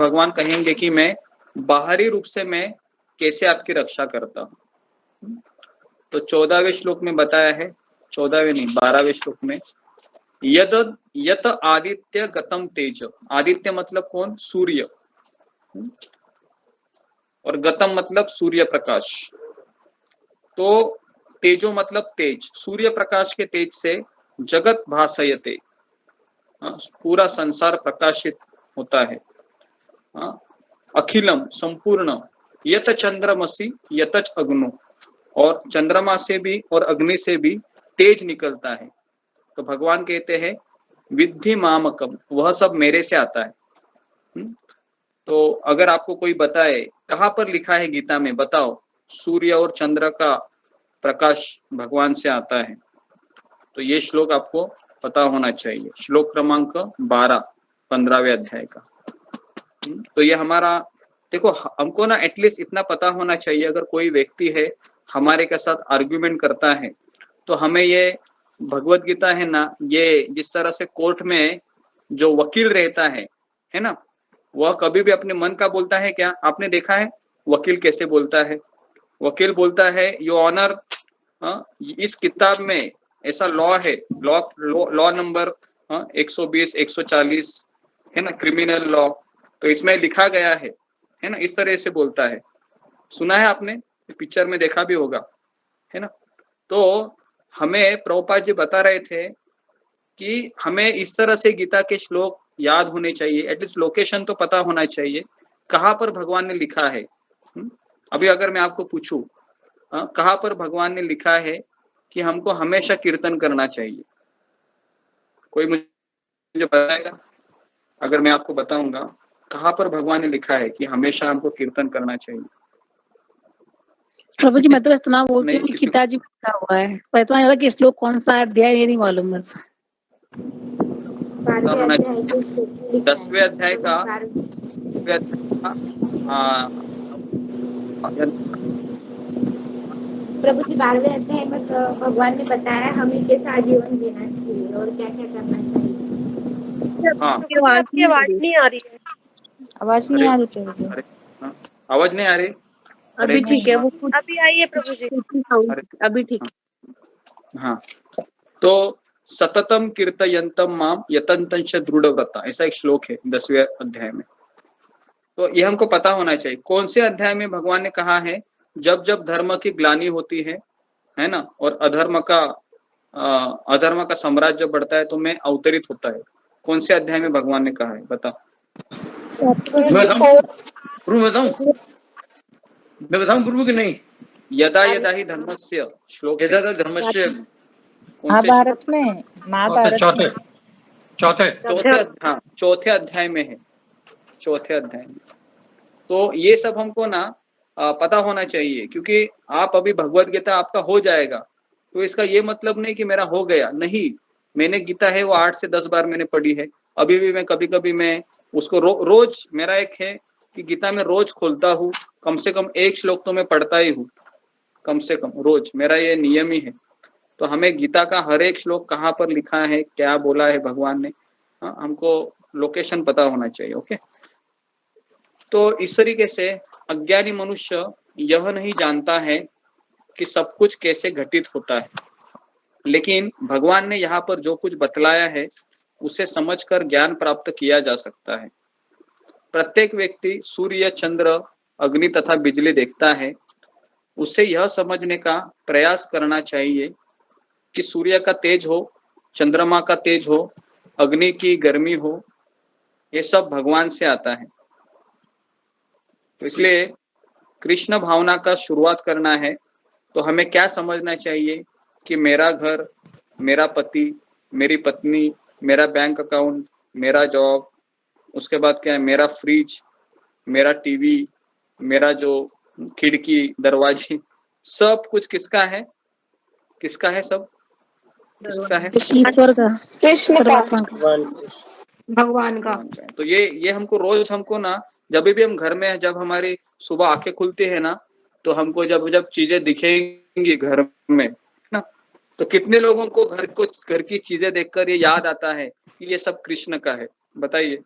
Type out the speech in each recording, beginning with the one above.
भगवान कहेंगे कि मैं बाहरी रूप से मैं कैसे आपकी रक्षा करता हूँ। तो 14वें श्लोक में बताया है, 14वें नहीं 12वें श्लोक में, यद यत आदित्य गतम तेज। आदित्य मतलब कौन? सूर्य, और गतम मतलब सूर्य प्रकाश। तो तेजो मतलब तेज, सूर्य प्रकाश के तेज से जगत भासयते, पूरा संसार प्रकाशित होता है। अखिलम संपूर्ण, यत चंद्रमसी यतच अग्नो, और चंद्रमा से भी और अग्नि से भी तेज निकलता है। तो भगवान कहते हैं विद्धि मामकम, वह सब मेरे से आता है। तो अगर आपको कोई बताए कहाँ पर लिखा है गीता में, बताओ सूर्य और चंद्र का प्रकाश भगवान से आता है, तो ये श्लोक आपको पता होना चाहिए। श्लोक क्रमांक 12 15वें अध्याय का। तो ये हमारा, देखो हमको ना एटलीस्ट इतना पता होना चाहिए, अगर कोई व्यक्ति है हमारे के साथ आर्ग्यूमेंट करता है, तो हमें ये भगवत गीता है ना, ये जिस तरह से कोर्ट में जो वकील रहता है ना, वह कभी भी अपने मन का बोलता है क्या? आपने देखा है वकील कैसे बोलता है? वकील बोलता है योर ऑनर, इस किताब में ऐसा लॉ है, लॉ नंबर 120 140 है ना, क्रिमिनल लॉ, तो इसमें लिखा गया है ना, इस तरह से बोलता है। सुना है आपने, पिक्चर में देखा भी होगा, है ना। तो हमें प्रभुपाद जी बता रहे थे कि हमें इस तरह से गीता के श्लोक याद होने चाहिए, एटलीस्ट लोकेशन तो पता होना चाहिए कहाँ पर भगवान ने लिखा है। अभी अगर मैं आपको पूछूं कहाँ पर भगवान ने लिखा है कि हमको हमेशा कीर्तन करना चाहिए, कोई मुझे बताएगा? अगर मैं आपको बताऊंगा कहाँ पर भगवान ने लिखा है कि हमेशा हमको कीर्तन करना चाहिए। प्रभु जी मैं तो इतना बोलती हूँ कि गीता जी लिखा हुआ है, पर इतना ज्यादा कि श्लोक कौन सा अध्याय ये नहीं मालूम बस। 10वें अध्याय का प्रभु जी 12वें अध्याय में भगवान ने बताया हमें कैसा जीवन जीना चाहिए और क्या क्या करना चाहिए। आपकी आवाज नहीं आ रही है। आवाज नहीं आ रही प्रभु जी। आवाज नहीं आ रही? अभी ठीक है, वो अभी आई है प्रभु जी, अभी ठीक। हाँ, तो सततम कीर्तयन्तम माम यतन्तंच दृढ़व्रता, ऐसा एक श्लोक है 10वें अध्याय में। तो ये हमको पता होना चाहिए कौन से अध्याय में भगवान ने कहा है, जब जब धर्म की ग्लानि होती है ना, और अधर्म का साम्राज्य बढ़ता है तो मैं अवतरित होता है। कौन से अध्याय में भगवान ने कहा है, बता। मैं बताऊं गुरु की नहीं? यदा यदा ही धर्मस्य श्लोक, यदा धर्मस्य महाभारत में, महाभारत चौथे अध्याय में है, चौथे अध्याय में। तो ये सब हमको ना पता होना चाहिए, क्योंकि आप अभी भगवत गीता आपका हो जाएगा तो इसका ये मतलब नहीं कि मेरा हो गया, नहीं। मैंने गीता है वो 8 से 10 बार मैंने पढ़ी है, अभी भी मैं कभी कभी मैं उसको रोज मेरा एक है कि गीता में रोज खोलता हूँ, कम से कम एक श्लोक तो मैं पढ़ता ही हूँ, कम से कम रोज, मेरा ये नियम ही है। तो हमें गीता का हर एक श्लोक कहाँ पर लिखा है, क्या बोला है भगवान ने, हमको लोकेशन पता होना चाहिए। ओके, तो इस तरीके से अज्ञानी मनुष्य यह नहीं जानता है कि सब कुछ कैसे घटित होता है, लेकिन भगवान ने यहाँ पर जो कुछ बतलाया है उसे समझकर ज्ञान प्राप्त किया जा सकता है। प्रत्येक व्यक्ति सूर्य, चंद्र, अग्नि तथा बिजली देखता है, उसे यह समझने का प्रयास करना चाहिए कि सूर्य का तेज हो, चंद्रमा का तेज हो, अग्नि की गर्मी हो, ये सब भगवान से आता है। तो इसलिए कृष्ण भावना का शुरुआत करना है तो हमें क्या समझना चाहिए कि मेरा घर, मेरा पति, मेरी पत्नी, मेरा बैंक अकाउंट, मेरा जॉब, उसके बाद क्या है, मेरा फ्रिज, मेरा टीवी, मेरा जो खिड़की दरवाजे, सब कुछ किसका है? किसका है? सब किसका है? ईश्वर का, कृष्ण का, भगवान का। तो ये हमको रोज, हमको ना जब भी हम घर में है, जब हमारी सुबह आंखें खुलती है ना, तो हमको जब चीजें दिखेंगी घर में ना, तो कितने लोगों को घर की चीजें देखकर ये याद आता है कि ये सब कृष्ण का है, बताइए।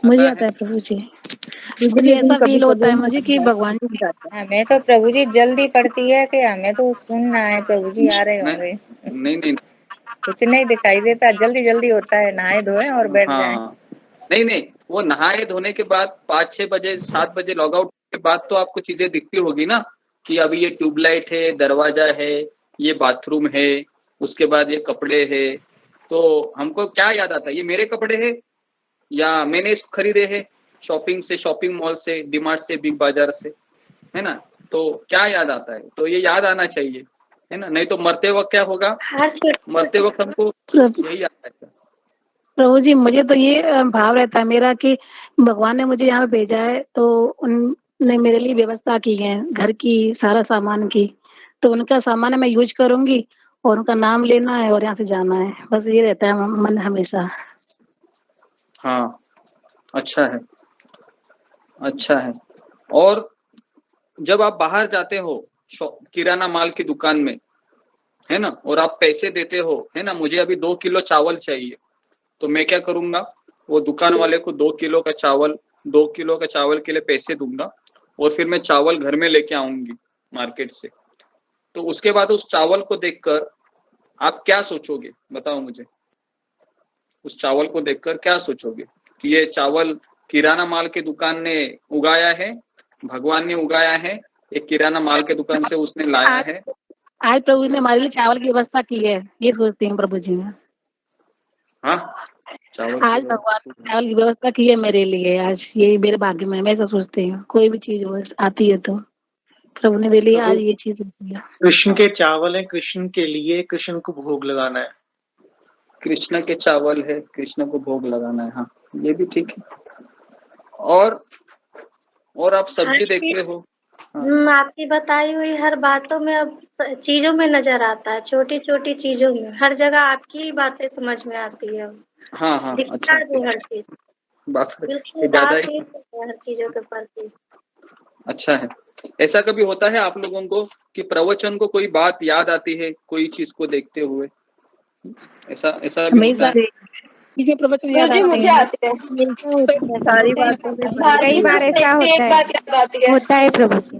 मुझे आता है प्रभु जी। मुझे ऐसा फील होता है मुझे कि भगवान जी हमें तो प्रभु जी जल्दी पड़ती है कि हमें तो सुनना है प्रभु जी आ रहे मैं होंगे। नहीं नहीं कुछ नहीं दिखाई देता, जल्दी जल्दी होता है, नहाए धोए और बैठ जाएं। हाँ नहीं नहीं, वो नहाए धोने के बाद 5-6 बजे 7 बजे लॉग आउट के बाद तो आपको चीजें दिखती होगी ना कि अभी ये ट्यूबलाइट है, दरवाजा है, ये बाथरूम है, उसके बाद ये कपड़े है। तो हमको क्या याद आता है, ये मेरे कपड़े हैं या मैंने इसको खरीदे हैं शॉपिंग से, शॉपिंग मॉल से, डीमार्ट से, बिग बाजार से, है ना। तो क्या याद आता है, तो ये याद आना चाहिए, है ना। नहीं तो मरते वक्त क्या होगा, हर छोटी मरते वक्त हमको सब यही याद आएगा। प्रभु जी मुझे तो ये भाव रहता है मेरा कि भगवान ने मुझे यहाँ पे भेजा है तो उनने मेरे लिए व्यवस्था की है घर की, सारा सामान की, तो उनका सामान मैं यूज करूंगी और उनका नाम लेना है और यहाँ से जाना है, बस ये रहता है मन हमेशा। हाँ अच्छा है, अच्छा है। और जब आप बाहर जाते हो किराना माल की दुकान में, है ना, और आप पैसे देते हो, है ना, मुझे अभी 2 किलो चावल चाहिए, तो मैं क्या करूंगा, वो दुकान वाले को 2 किलो का चावल के लिए पैसे दूंगा और फिर मैं चावल घर में लेके आऊंगी मार्केट से। तो उसके बाद उस चावल को देखकर आप क्या सोचोगे, बताओ मुझे। उस चावल को देखकर क्या सोचोगे कि ये चावल किराना माल की दुकान ने उगाया है, भगवान ने उगाया है, एक किराना माल के दुकान से उसने लाया आज है। आज प्रभु ने हमारे लिए चावल की व्यवस्था की है, ये सोचती हूँ प्रभु जी में। हाँ चावल आज भगवान ने चावल की व्यवस्था की है मेरे लिए, आज ये मेरे भाग्य में है, मैं ऐसा सोचती हूँ। कोई भी चीज बस आती है तो प्रभु ने मेरे लिए आज ये चीज किया। कृष्ण के चावल है, कृष्ण के लिए, कृष्ण को भोग लगाना है। कृष्ण के चावल है, कृष्ण को भोग लगाना है, हाँ ये भी ठीक है। और आप सब्जी देखते हो, हाँ आपकी बताई हुई हर बातों में अब चीजों में नजर आता है, छोटी छोटी चीजों में हर जगह आपकी ही बातें समझ में आती है। हाँ हाँ दिखता अच्छा है वो हर चीज, बात है, बिल्कुल ये ज्यादा दाग ही नहीं पड़ता है हर चीजों के प्रति। अच्छा है। ऐसा कभी होता है आप लोगों को कि प्रवचन को कोई बात याद आती है कोई चीज को देखते हुए, ऐसा ऐसा भी होता हमेशा है? चीजें प्रवचन याद जी आते मुझे हैं। आती है। हमेशा होता है, सारी होता है बातें प्रभु जी। भारत कई की बार चीज ऐसा देखते ही होता एक है, बात याद आती है। होता है प्रभु जी,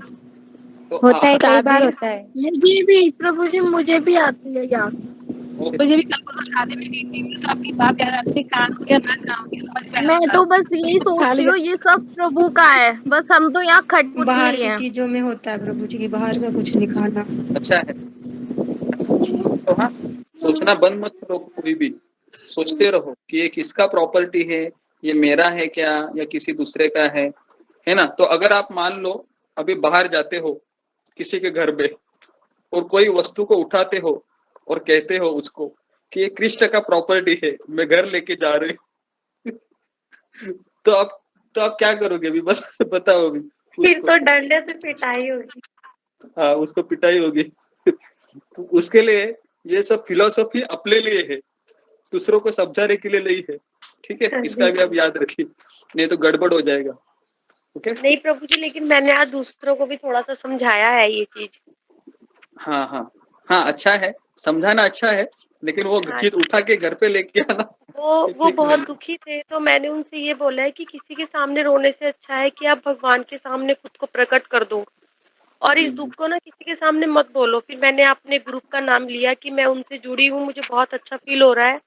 तो होता है कई बार शादी होता है। मुझे भी प्रभु जी, मुझे भी आती है याद। मुझे भी कल परसों शादी में गई थी, मुझे तो आपकी बात याद आती थी, कानून या ना कानून की समझ में मैं आता तो बस यही सोचती खाली हूँ ये सब प्रभु का है, बस हम तो यहाँ खटपुट बाहर ही की हैं। चीजों में होता है प्रभु जी की, बाहर का कुछ नहीं खाना। अच्छा है। तो हाँ सोचना बंद मत करो, कोई भी सोचते रहो कि ये किसका प्रॉपर्टी है, ये मेरा है क्या या किसी दूसरे का है ना। तो अगर आप मान लो अभी बाहर जाते हो किसी के घर में और कोई वस्तु को उठाते हो और कहते हो उसको कि ये कृष्ण का प्रॉपर्टी है, मैं घर लेके जा रही हूँ तो आप क्या करोगे अभी, बस बताओ अभी फिर उसको। तो डंडे से पिटाई होगी। हाँ उसको पिटाई होगी तो उसके लिए ये सब फिलोसफी अपने लिए है, दूसरों को समझाने के लिए नहीं है, ठीक है। इसका भी आप याद रखिए, नहीं तो गड़बड़ हो जाएगा। ओके नहीं प्रभु जी, लेकिन मैंने आज दूसरों को भी थोड़ा सा समझाया है ये चीज। हाँ हाँ हाँ अच्छा है, समझाना अच्छा है, लेकिन वो हाँ, चीज उठा के घर पे लेके आना वो ठीक बहुत नहीं। दुखी थे, तो मैंने उनसे ये बोला है कि किसी के सामने रोने से अच्छा है कि आप भगवान के सामने खुद को प्रकट कर दो और इस दुख को ना किसी के सामने मत बोलो। फिर मैंने अपने ग्रुप का नाम लिया कि मैं उनसे जुड़ी हूँ, मुझे बहुत अच्छा फील हो रहा है,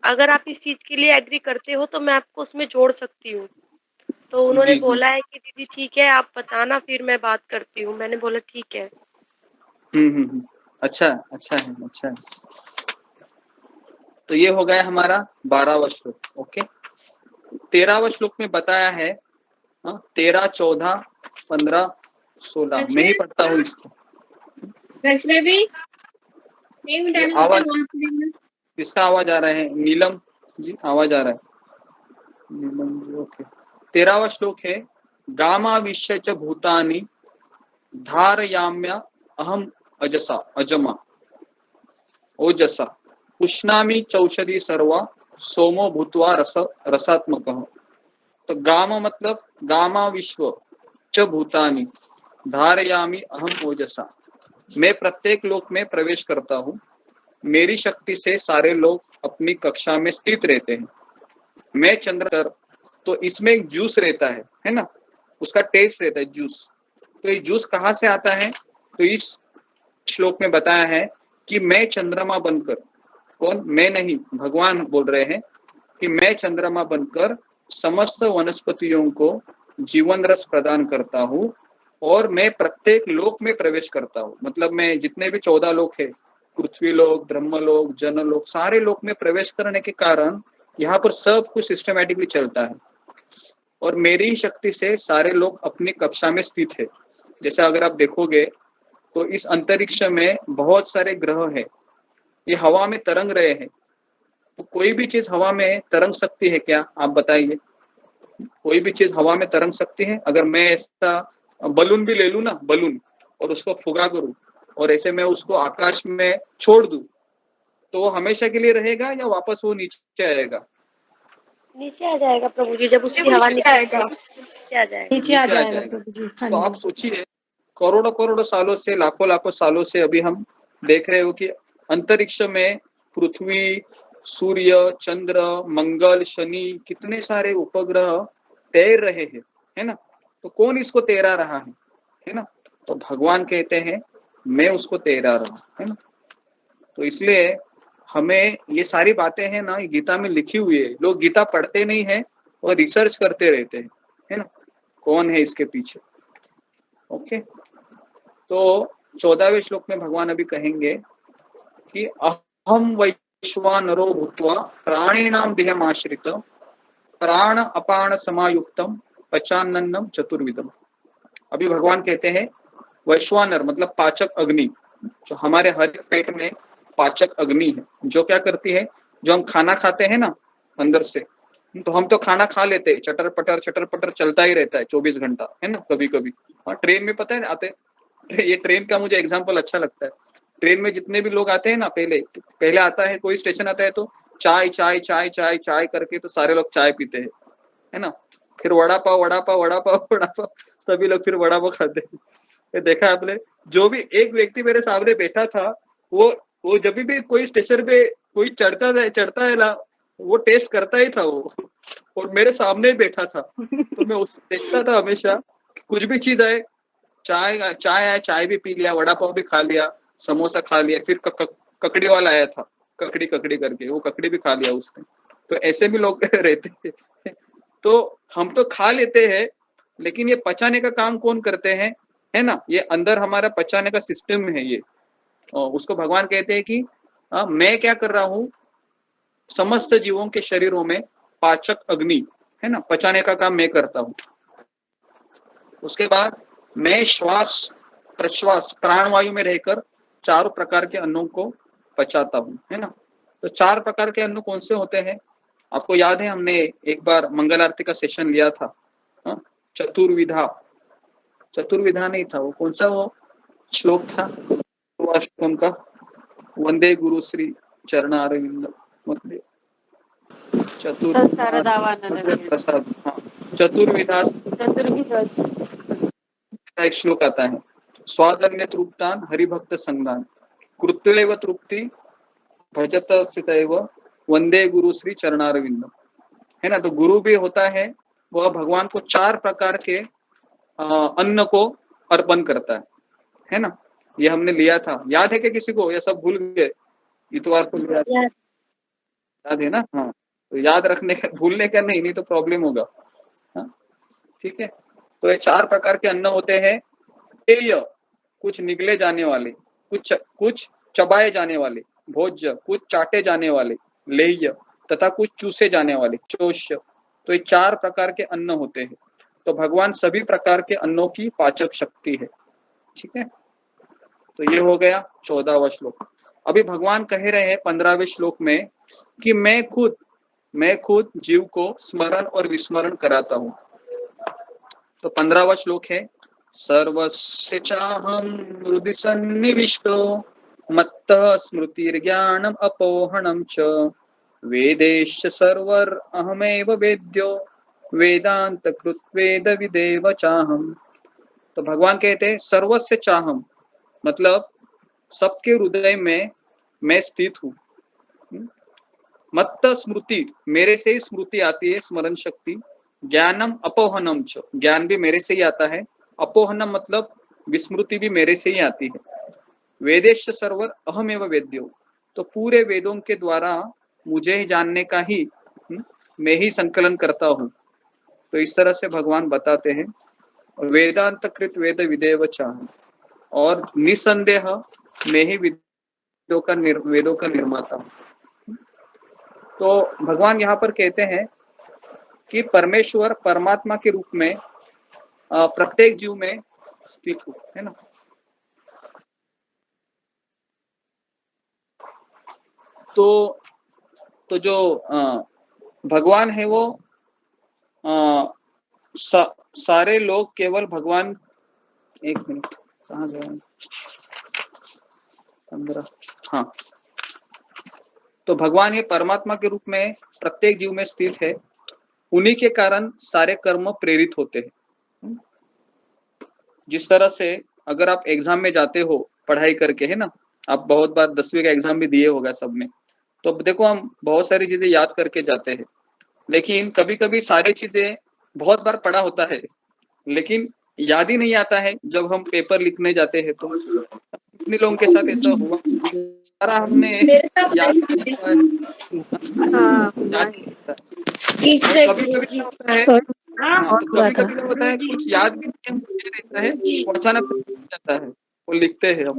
अगर आप इस चीज के लिए एग्री करते हो तो मैं आपको उसमें जोड़ सकती हूँ। तो उन्होंने जी जी बोला है कि दीदी ठीक है, आप बताना फिर मैं बात करती हूँ। मैंने बोला ठीक है। अच्छा अच्छा है, अच्छा है। तो ये हो गया हमारा 12वां श्लोक। ओके 13वां श्लोक में बताया है 13, 14, 15, 16 मैं ही पढ़ता हूँ इसको। ये आवाज किसका आवाज आ रहा है, नीलम जी आवाज आ रहा है नीलम जी। ओके 13वां श्लोक है गामाविश्य च भूतानि धारयाम्य अहम अजसा अजमा ओजसा उष्णामि चौषधि सर्वा सोमो भूत्वा रसात्मक। तो गाम मतलब गामा विश्व च भूतानि धारयामि अहम ओजसा, मैं प्रत्येक लोक में प्रवेश करता हूँ, मेरी शक्ति से सारे लोग अपनी कक्षा में स्थित रहते हैं। मैं चंद्र तो इसमें एक जूस रहता है ना, उसका टेस्ट रहता है जूस। तो ये जूस कहाँ से आता है? तो इस श्लोक में बताया है कि मैं चंद्रमा बनकर, कौन? मैं नहीं, भगवान बोल रहे हैं कि मैं चंद्रमा बनकर समस्त वनस्पतियों को जीवन रस प्रदान करता हूँ और मैं प्रत्येक लोक में प्रवेश करता हूँ। मतलब मैं जितने भी 14 लोक है, पृथ्वी लोक, ब्रह्मलोक, जनलोक, सारे लोक में प्रवेश करने के कारण यहाँ पर सब कुछ सिस्टमेटिकली चलता है और मेरी ही शक्ति से सारे लोग अपनी कक्षा में स्थित है। जैसे अगर आप देखोगे तो इस अंतरिक्ष में बहुत सारे ग्रह है, ये हवा में तरंग रहे हैं। तो कोई भी चीज हवा में तरंग सकती है क्या? आप बताइए, कोई भी चीज हवा में तरंग सकती है? अगर मैं ऐसा बलून भी ले लूं ना, बलून, और उसको फुगा करूं और ऐसे मैं उसको आकाश में छोड़ दूं, तो वो हमेशा के लिए रहेगा या वापस वो नीचे आएगा? नीचे आ जाएगा प्रभु जी, जब उसकी हवा निकलेगी नीचे आ जाएगा। नीचे आ जाएगा प्रभु जी। हाँ तो आप जी। सोचिए, करोड़ों करोड़ों सालों से, लाखों लाखों सालों से अभी हम देख रहे हो कि अंतरिक्ष में पृथ्वी, सूर्य, चंद्र, मंगल, शनि, कितने सारे उपग्रह तैर रहे हैं, है ना? तो कौन इसको तैरा रहा है ना? तो भगवान कहते हैं मैं उसको तैरा रहा हूं, है ना? तो इसलिए हमें ये सारी बातें हैं ना, गीता में लिखी हुई है। लोग गीता पढ़ते नहीं है और रिसर्च करते रहते हैं, है ना, कौन है इसके पीछे। ओके, तो 14वें श्लोक में भगवान अभी कहेंगे कि अहम वैश्वानरो भूत्वा प्राणिनाम देहमाश्रित प्राण अपान समायुक्तम पचानन्नम चतुर्विधम। अभी भगवान कहते हैं वैश्वानर मतलब पाचक अग्नि, जो हमारे हर एक पेट में पाचक अग्नि है, जो क्या करती है, जो हम खाना खाते हैं ना अंदर से, तो हम तो खाना खा लेते हैं, चटर पटर चलता ही रहता है 24 घंटा, है ना? कभी कभी ट्रेन में पता है आते, ये ट्रेन का मुझे एग्जाम्पल अच्छा लगता है। ट्रेन में जितने भी लोग आते हैं ना, पहले आता है, कोई स्टेशन आता है तो चाय चाय चाय चाय चाय करके तो सारे लोग चाय पीते हैं, है ना? फिर वड़ा पाव वड़ा पाव वड़ा पाव वड़ा पाव, सभी लोग फिर वड़ा पाव खाते हैं। ये देखा आपने? जो भी एक व्यक्ति मेरे सामने बैठा था, वो जब भी कोई स्टेशन पे कोई चढ़ता है ना, वो टेस्ट करता ही था वो, और मेरे सामने ही बैठा था। तो मैं उसको देखता था हमेशा, कुछ भी चीज आए, चाय चाय आया, चाय भी पी लिया, वड़ा पाव भी खा लिया, समोसा खा लिया, फिर ककड़ी वाला आया था, ककड़ी करके वो ककड़ी भी खा लिया उसने। तो ऐसे भी लोग रहते हैं। तो हम तो खा लेते हैं, लेकिन ये पचाने का काम कौन करते हैं, है ना? ये अंदर हमारा पचाने का सिस्टम है ये, और उसको भगवान कहते हैं कि मैं क्या कर रहा हूँ, समस्त जीवों के शरीरों में पाचक अग्नि, है ना, पचाने का काम मैं करता हूँ। उसके बाद मैं श्वास प्रश्वास प्राणवायु में रहकर 4 प्रकार के अन्नों को पचाता हूँ, है ना? तो 4 प्रकार के अन्न कौन से होते हैं? आपको याद है, हमने एक बार मंगल आरती का सेशन लिया था, चतुर्विधा नहीं था, वो कौन सा वो श्लोक था उनका, वंदे गुरु श्री चरणारविंद वंदे प्रसाद, हाँ, चतुर्विधा एक श्लोक आता है, स्वादन्य तृप्तान हरिभक्त संगान कृत्यैव तृप्ति भजत स्थितैव वंदे गुरु श्री चरणारविंद, है ना? तो गुरु भी होता है, वह भगवान को 4 प्रकार के अन्न को अर्पण करता है ना? ये हमने लिया था, याद है क्या किसी को? या सब भूल गए? इतवार को याद है ना? हाँ, तो याद रखने का, भूलने का नहीं तो प्रॉब्लम होगा। हाँ, ठीक है। तो ये 4 प्रकार के अन्न होते हैं, पेय कुछ निगले जाने वाले, कुछ चबाए जाने वाले, भोज्य कुछ चाटे जाने वाले, लेह्य तथा कुछ चूसे जाने वाले, चोष्य। तो ये 4 प्रकार के अन्न होते हैं। तो भगवान सभी प्रकार के अन्नों की पाचक शक्ति है, ठीक है? तो ये हो गया 14वां श्लोक। अभी भगवान कह रहे हैं 15वें श्लोक में कि मैं खुद जीव को स्मरण और विस्मरण कराता हूं। तो 15वां श्लोक है, सर्वस्य चाहं हृदि सन्निविष्टो मत्तः स्मृतिर्ज्ञानम अपोहणम च वेदेश्च सर्वर अहमेव वेद्यो वेदांत कृत वेद विदेव चाहम। तो भगवान कहते हैं सर्वस्य चाहम, मतलब सबके हृदय में मैं स्थित हूँ। मत्त स्मृति, मेरे से ही स्मृति आती है, स्मरण शक्ति। ज्ञानम अपोहनम च, ज्ञान भी मेरे से ही आता है, अपोहनम मतलब विस्मृति भी मेरे से ही आती है। वेदेश सर्वर अहमेव वेद्यो, तो पूरे वेदों के द्वारा मुझे ही जानने का ही मैं ही संकलन करता हूँ। तो इस तरह से भगवान बताते हैं। वेदांत कृत वेद विदेव चाह, और निसंदेह मैं ही वेदों का निर्माता हूँ। तो भगवान यहाँ पर कहते हैं कि परमेश्वर परमात्मा के रूप में प्रत्येक जीव में स्थित हो, है ना। तो जो भगवान है वो सारे लोग केवल भगवान, एक मिनट कहाँ गया, 15, हाँ। तो भगवान ये परमात्मा के रूप में प्रत्येक जीव में स्थित है, उन्हीं के कारण सारे कर्म प्रेरित होते हैं। जिस तरह से अगर आप एग्जाम में जाते हो पढ़ाई करके, है ना, आप बहुत बार 10वीं का एग्जाम भी दिए होगा सबने, तो देखो हम बहुत सारी चीजें याद करके जाते हैं, लेकिन कभी कभी सारी चीजें बहुत बार पढ़ा होता है लेकिन याद ही नहीं आता है। जब हम पेपर लिखने जाते हैं तो कितने लोगों के साथ ऐसा हुआ, सारा हमने याद कभी कभी होता है, हाँ, तो कभी कभी क्या होता है कुछ याद भी नहीं रहता है, वो अचानक जाता है, वो लिखते हैं हम।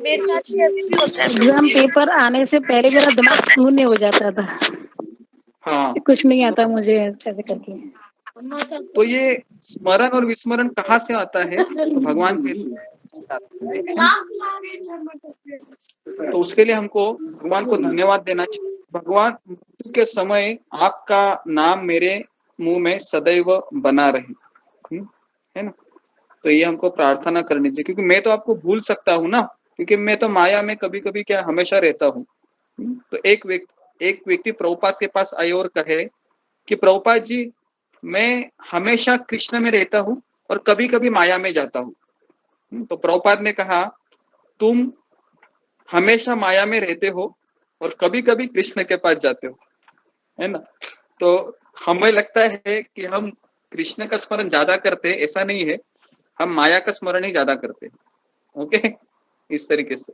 मेरे साथ भी अभी भी होता है प्रभु एग्जाम जी। पेपर आने से पहले मेरा दिमाग शून्य हो जाता था, हाँ, कुछ नहीं आता मुझे ऐसे करके। तो ये स्मरण और विस्मरण कहाँ से आता है, तो भगवान के, तो उसके लिए हमको भगवान को धन्यवाद देना चाहिए। भगवान मृत्यु के समय आपका नाम मेरे मुंह में सदैव बना रहे, है ना। तो ये हमको प्रार्थना करनी चाहिए, क्योंकि मैं तो आपको भूल सकता हूँ ना, क्योंकि मैं तो माया में कभी कभी क्या हमेशा रहता हूँ। तो एक व्यक्ति प्रभुपाद के पास आए और कहे कि प्रभुपाद जी, मैं हमेशा कृष्ण में रहता हूँ और कभी कभी माया में जाता हूँ। तो प्रभुपाद ने कहा, तुम हमेशा माया में रहते हो और कभी कभी कृष्ण के पास जाते हो, है ना। तो हमें लगता है कि हम कृष्ण का स्मरण ज्यादा करते हैं, ऐसा नहीं है, हम माया का स्मरण ही ज्यादा करते हैं। ओके, इस तरीके से।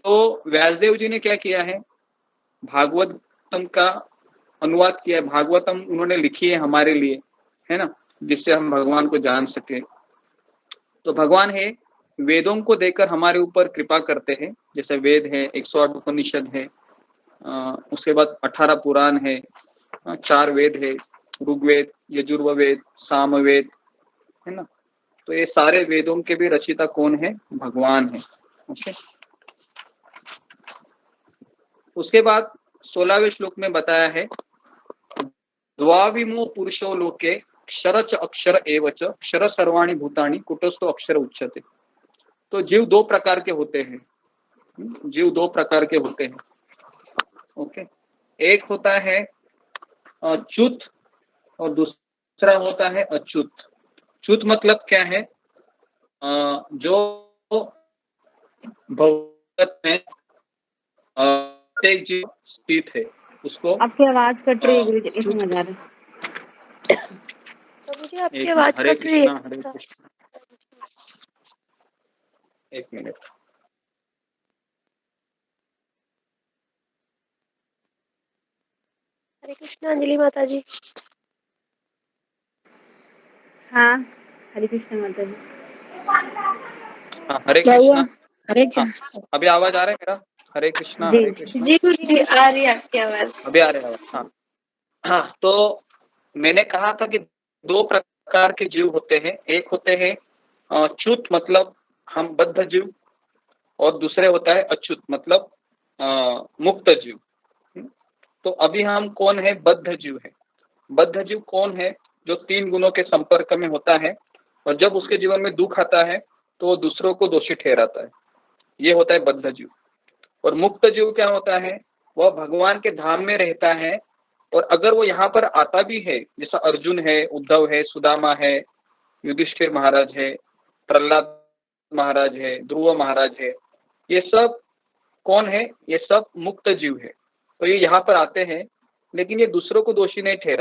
तो व्यासदेव जी ने क्या किया है, भागवतम का अनुवाद किया है, भागवतम उन्होंने लिखी है हमारे लिए, है ना, जिससे हम भगवान को जान सके। तो भगवान है वेदों को देकर हमारे ऊपर कृपा करते हैं, जैसे वेद है, 108 उपनिषद है, उसके बाद 18 पुराण है, 4 वेद है, ऋग्वेद, यजुर्वेद, सामवेद, है ना। तो ये सारे वेदों के भी रचिता कौन है, भगवान है। ओके, उसके बाद 16वें श्लोक में बताया है, द्वाविमो पुरुषो लोके क्षरच अक्षर एवच क्षर सर्वाणि भूतानि कुटस्थो अक्षर उच्यते। तो जीव 2 प्रकार के होते हैं, जीव 2 प्रकार के होते हैं। ओके, एक होता है च्युत और दूसरा होता है अच्युत। च्युत मतलब क्या है, जो भगवत में एक जीव स्थित है उसको। आपकी आवाज कट रही है गुरु जी, च्युत समझ आ रहा है। प्रभु जी आपकी आवाज हरे कट रही है। कृष्णा, हरे कृष्णा, एक मिनट। हरे कृष्णा अंजलि माता जी। हाँ, हरे कृष्ण माता जी। हाँ, हरे क्या हुआ? कृष्णा। अरे क्या? हाँ, अभी आवाज आ रहा है मेरा? हरे कृष्णा, जी हरे कृष्णा। जी गुरु जी, आ रही है आपकी आवाज। अभी आ रहा है। हाँ हाँ, तो मैंने कहा था कि 2 प्रकार के जीव होते हैं, एक होते हैं च्युत मतलब हम बद्ध जीव, और दूसरे होता है अच्युत मतलब मुक्त जीव। तो अभी हम कौन है, बद्ध जीव है। बद्ध जीव कौन है, जो 3 गुणों के संपर्क में होता है और जब उसके जीवन में दुख आता है तो वो दूसरों को दोषी ठहराता है, ये होता है बद्ध जीव। और मुक्त जीव क्या होता है, वह भगवान के धाम में रहता है, और अगर वो यहाँ पर आता भी है, जैसा अर्जुन है, उद्धव है, सुदामा है, युधिष्ठिर महाराज है, प्रहलाद महाराज है, ध्रुव महाराज है, ये सब कौन है, ये सब मुक्त जीव है। तो ये यहाँ पर आते हैं लेकिन ये दूसरों को दोषी नहीं ठहराते।